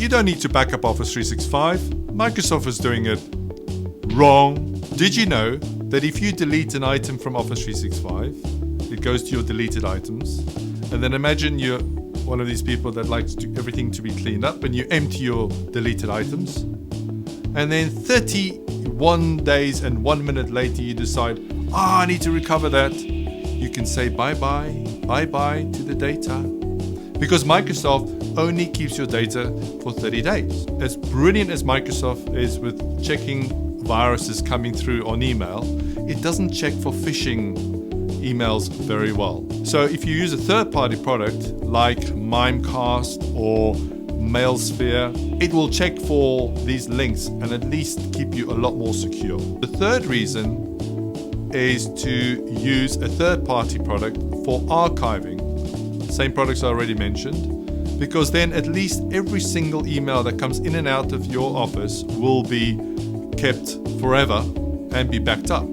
You don't need to back up Office 365. Microsoft is doing it wrong. Did you know that if you delete an item from Office 365, it goes to your deleted items? And then imagine you're one of these people that likes everything to be cleaned up, and you empty your deleted items. And then 31 days and 1 minute later, you decide, I need to recover that. You can say bye-bye to the data. Because Microsoft only keeps your data for 30 days. As brilliant as Microsoft is with checking viruses coming through on email, it doesn't check for phishing emails very well. So if you use a third-party product like Mimecast or Mailsphere, it will check for these links and at least keep you a lot more secure. The third reason is to use a third-party product for archiving. Same products I already mentioned, because then at least every single email that comes in and out of your office will be kept forever and be backed up.